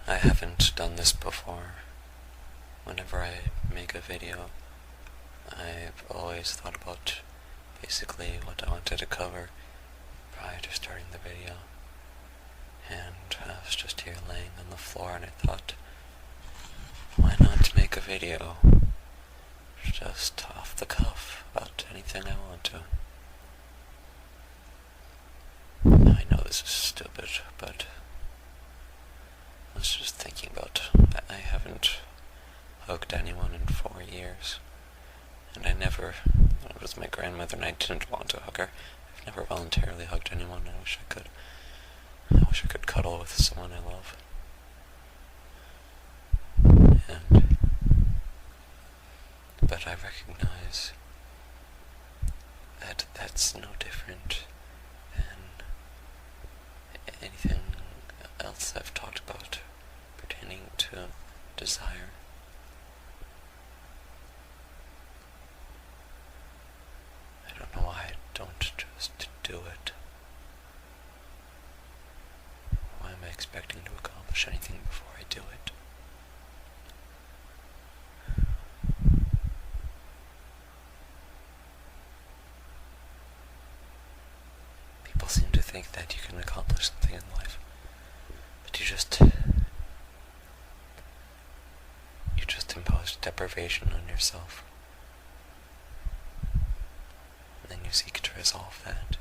I haven't done this before. Whenever I make a video, I've always thought about basically what I wanted to cover prior to starting the video. And I was just here laying on the floor and I thought, why not make a video just off the cuff about anything I want to. I know this is stupid, but I was just thinking about I haven't hugged anyone in 4 years, and it was my grandmother and I didn't want to hug her. I've never voluntarily hugged anyone. I wish I could cuddle with someone I love. But I recognize that that's no different than anything else I've talked about pertaining to desire. I don't know why I don't just do it. Why am I expecting to accomplish anything before I do it? People seem to think that you can accomplish something in life, but you just impose deprivation on yourself, and then you seek to resolve that.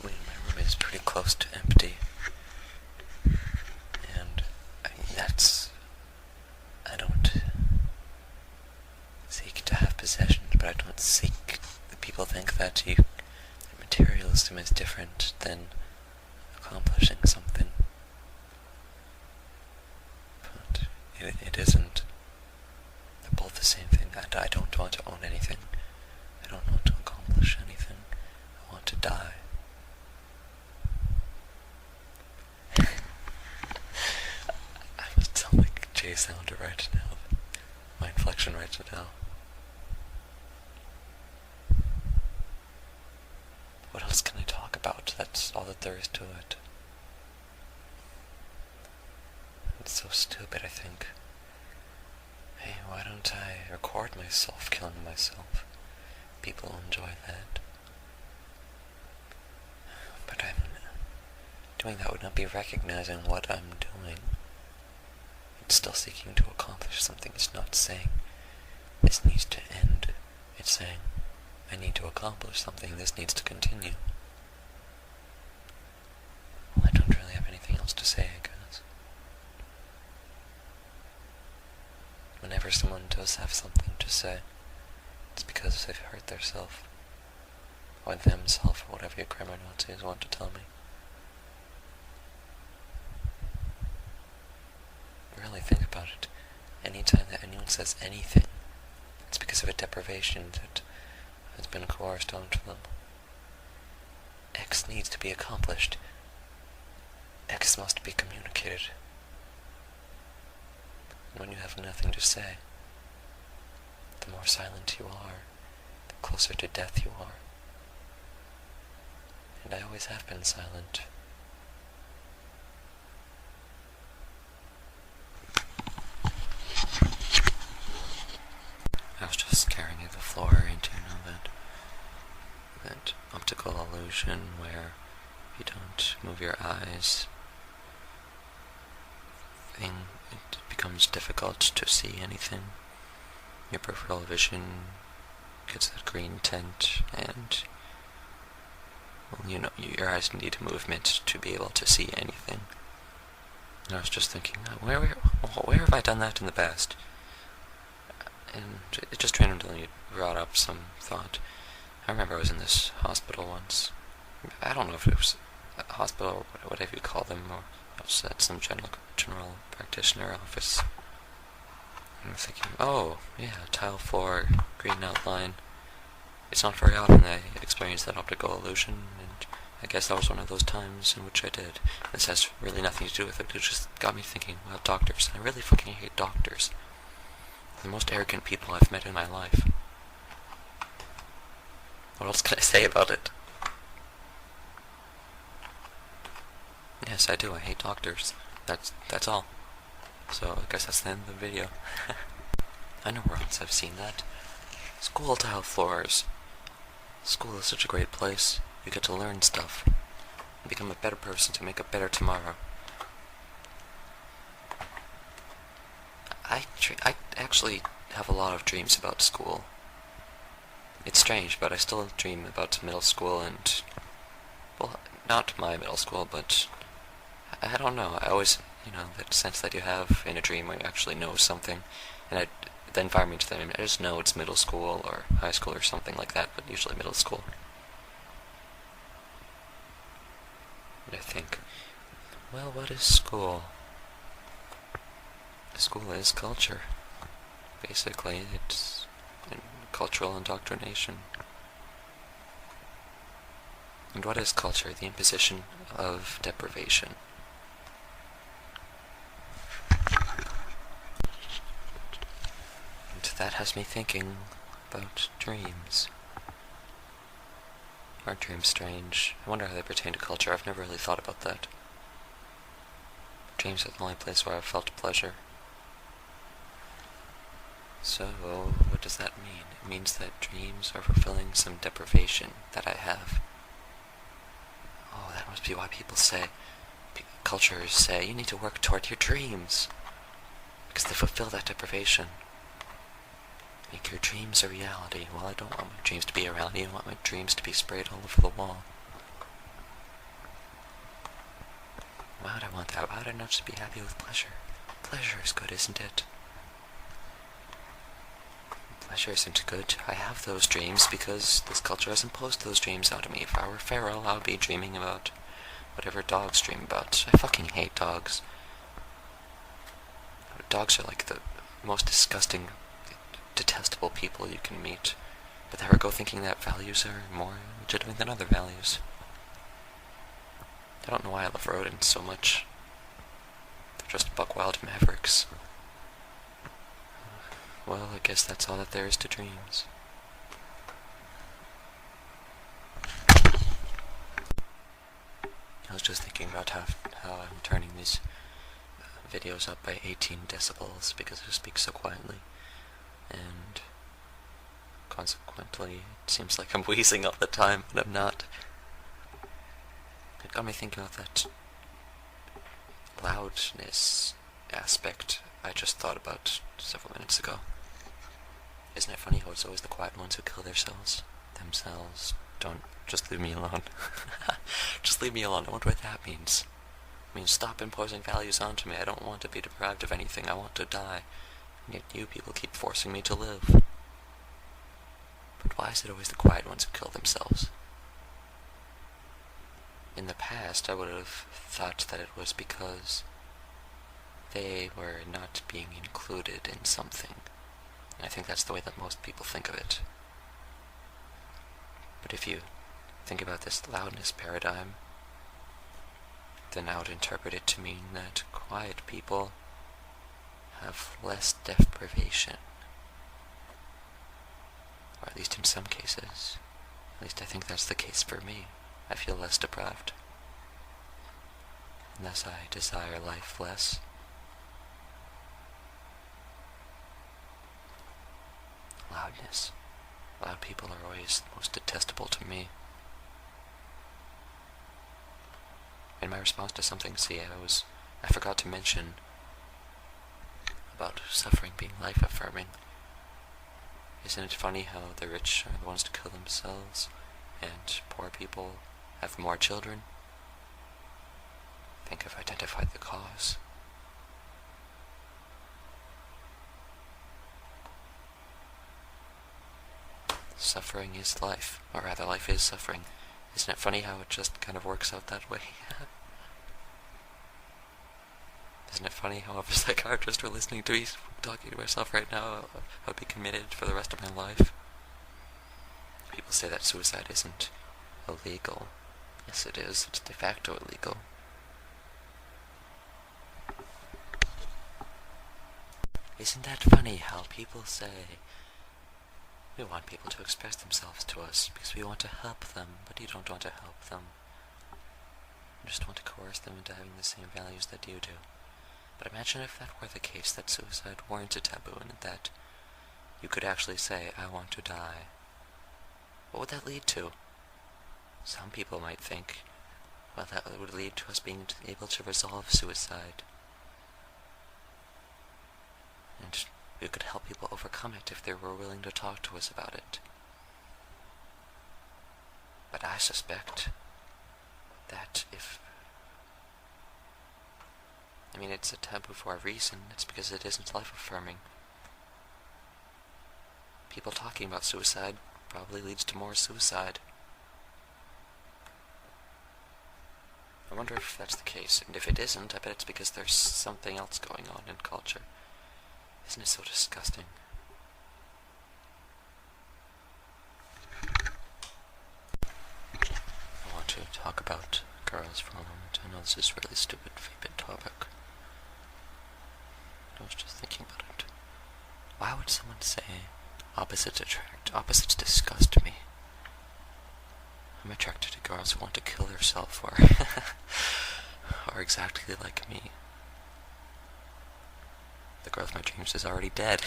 My room is pretty close to empty, and I don't seek to have possessions, but I don't seek. The people think that materialism is different than accomplishing something, but it isn't. They're both the same thing. I don't want to own anything. I don't want to accomplish anything. I want to die. I must sound like Jay Sounder right now. My inflection right now. What else can I talk about? That's all that there is to it. It's so stupid, I think. Hey, why don't I record myself killing myself? People enjoy that. But doing that would not be recognizing what I'm doing. It's still seeking to accomplish something. It's not saying, this needs to end. It's saying, I need to accomplish something. This needs to continue. Well, I don't really have anything else to say, I guess. Whenever someone does have something to say, it's because they've hurt theirself, or themself, or whatever your grammar Nazis want to tell me. Really think about it. Anytime that anyone says anything, it's because of a deprivation that has been coerced onto them. X needs to be accomplished. X must be communicated. And when you have nothing to say, the more silent you are, the closer to death you are. And I always have been silent. I was just staring at the floor, and you know that optical illusion where if you don't move your eyes, it becomes difficult to see anything. Your peripheral vision gets that green tint, and well, you know your eyes need movement to be able to see anything. And I was just thinking, where have I done that in the past? And it just randomly brought up some thought. I remember I was in this hospital once. I don't know if it was a hospital or whatever you call them, or I was at some general practitioner office. And I was thinking, oh, yeah, tile floor, green outline. It's not very often that I experience that optical illusion, and I guess that was one of those times in which I did. This has really nothing to do with it. It just got me thinking, wow, doctors. I really fucking hate doctors. They're the most arrogant people I've met in my life. What else can I say about it? Yes, I do. I hate doctors. That's all. So I guess that's the end of the video. I know where else I've seen that. School tile floors. School is such a great place. You get to learn stuff. And become a better person to make a better tomorrow. I actually have a lot of dreams about school. It's strange, but I still dream about middle school and, well, not my middle school, but I don't know. I always, that sense that you have in a dream where you actually know something, and the environment that I just know it's middle school or high school or something like that, but usually middle school. And I think, well, what is school? School is culture. Basically, it's cultural indoctrination. And what is culture? The imposition of deprivation. And that has me thinking about dreams. Aren't dreams strange? I wonder how they pertain to culture. I've never really thought about that. Dreams are the only place where I've felt pleasure. So, what does that mean? It means that dreams are fulfilling some deprivation that I have. Oh, that must be why cultures say, you need to work toward your dreams. Because they fulfill that deprivation. Make your dreams a reality. Well, I don't want my dreams to be a reality. I want my dreams to be sprayed all over the wall. Why would I want that? Why would I not just be happy with pleasure? Pleasure is good, isn't it? Pleasure isn't good. I have those dreams because this culture has imposed those dreams onto me. If I were feral, I would be dreaming about whatever dogs dream about. I fucking hate dogs. Dogs are like the most disgusting, detestable people you can meet. But there I go thinking that values are more legitimate than other values. I don't know why I love rodents so much. They're just buck-wild mavericks. Well, I guess that's all that there is to dreams. I was just thinking about how I'm turning these videos up by 18 decibels because I speak so quietly. And consequently, it seems like I'm wheezing all the time, but I'm not. It got me thinking about that loudness aspect I just thought about several minutes ago. Isn't it funny how it's always the quiet ones who kill themselves? Don't, just leave me alone. Just leave me alone. I wonder what that means. I mean, stop imposing values onto me. I don't want to be deprived of anything. I want to die. And yet you people keep forcing me to live. But why is it always the quiet ones who kill themselves? In the past, I would have thought that it was because they were not being included in something. And I think that's the way that most people think of it. But if you think about this loudness paradigm, then I would interpret it to mean that quiet people have less deprivation. Or at least in some cases. At least I think that's the case for me. I feel less deprived. And thus I desire life less. Loudness. Loud people are always the most detestable to me. In my response to something, I forgot to mention about suffering being life-affirming. Isn't it funny how the rich are the ones to kill themselves, and poor people have more children? I think I've identified the cause. Suffering is life, or rather life is suffering. Isn't it funny how it just kind of works out that way? Isn't it funny how if a psychiatrist were listening to me talking to myself right now, I would be committed for the rest of my life? People say that suicide isn't illegal. Yes, it is. It's de facto illegal. Isn't that funny how people say, we want people to express themselves to us because we want to help them, but you don't want to help them. just want to coerce them into having the same values that you do. But imagine if that were the case, that suicide weren't a taboo, and that you could actually say, I want to die. What would that lead to? Some people might think, well, that would lead to us being able to resolve suicide. And we could help people overcome it if they were willing to talk to us about it. But I suspect that it's a taboo for a reason. It's because it isn't life-affirming. People talking about suicide probably leads to more suicide. I wonder if that's the case, and if it isn't, I bet it's because there's something else going on in culture. Isn't it so disgusting? I want to talk about girls for a moment. I know this is a really stupid, vapid topic. I was just thinking about it. Why would someone say opposites attract? Opposites disgust me. I'm attracted to girls who want to kill themselves or are exactly like me. The girl of my dreams is already dead.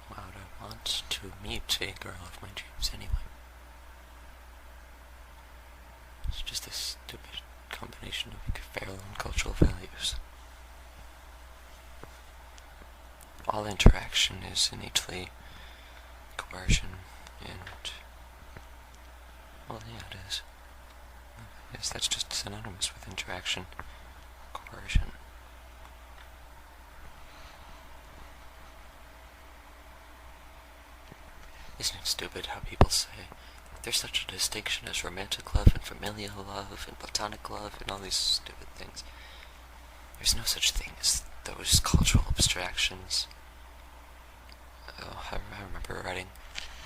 Why would I want to meet a girl of my dreams anyway? It's just a stupid combination of feral and cultural values. All interaction is innately coercion, and well, yeah, it is. I guess that's just synonymous with interaction. Coercion. Isn't it stupid how people say there's such a distinction as romantic love and familial love and platonic love and all these stupid things? There's no such thing as those cultural abstractions. Oh, I remember writing.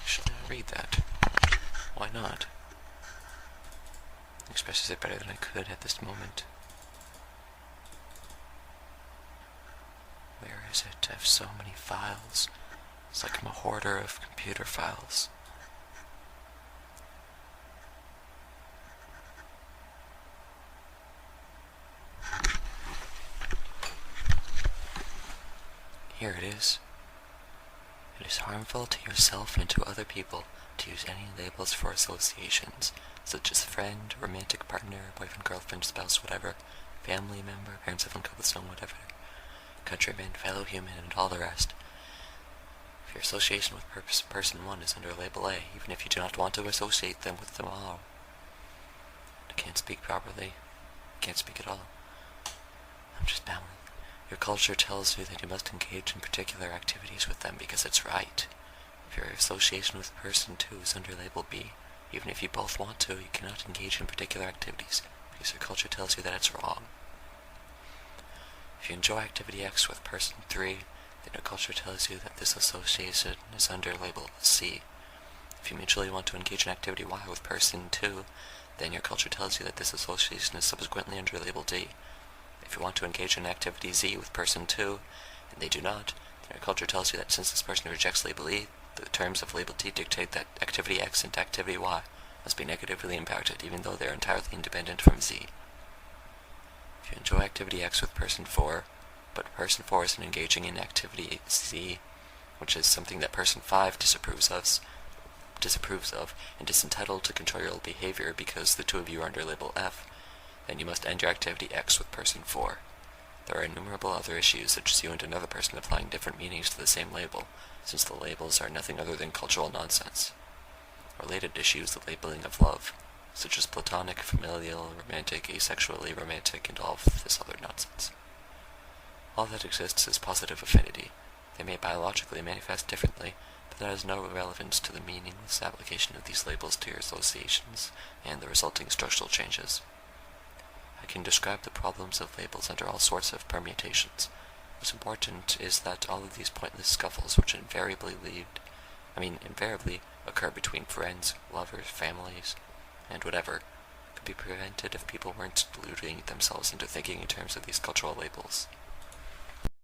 Should I read that? Why not? Expresses it better than I could at this moment. Where is it? I have so many files. It's like I'm a hoarder of computer files. Here it is. It is harmful to yourself and to other people to use any labels for associations, such as friend, romantic partner, boyfriend, girlfriend, spouse, whatever, family member, parents of uncoupled stone, whatever, countryman, fellow human, and all the rest. If your association with person 1 is under label A, even if you do not want to associate them with them all. I can't speak properly. I can't speak at all. I'm just babbling. Your culture tells you that you must engage in particular activities with them because it's right. If your association with person 2 is under label B, even if you both want to, you cannot engage in particular activities because your culture tells you that it's wrong. If you enjoy activity X with person 3, then your culture tells you that this association is under label C. If you mutually want to engage in activity Y with person 2, then your culture tells you that this association is subsequently under label D. If you want to engage in activity Z with person 2, and they do not, then your culture tells you that since this person rejects label E, the terms of label D dictate that activity X and activity Y must be negatively impacted, even though they are entirely independent from Z. If you enjoy activity X with person 4, but person 4 isn't engaging in activity Z, which is something that person 5 disapproves of, and is entitled to control your behavior because the two of you are under label F, then you must end your activity X with person 4. There are innumerable other issues, such as you and another person applying different meanings to the same label, since the labels are nothing other than cultural nonsense. Related issues, the labeling of love, such as platonic, familial, romantic, asexually romantic, and all of this other nonsense. All that exists is positive affinity. They may biologically manifest differently, but that has no relevance to the meaningless application of these labels to your associations and the resulting structural changes. I can describe the problems of labels under all sorts of permutations. What's important is that all of these pointless scuffles, which invariably occur between friends, lovers, families, and whatever, could be prevented if people weren't deluding themselves into thinking in terms of these cultural labels.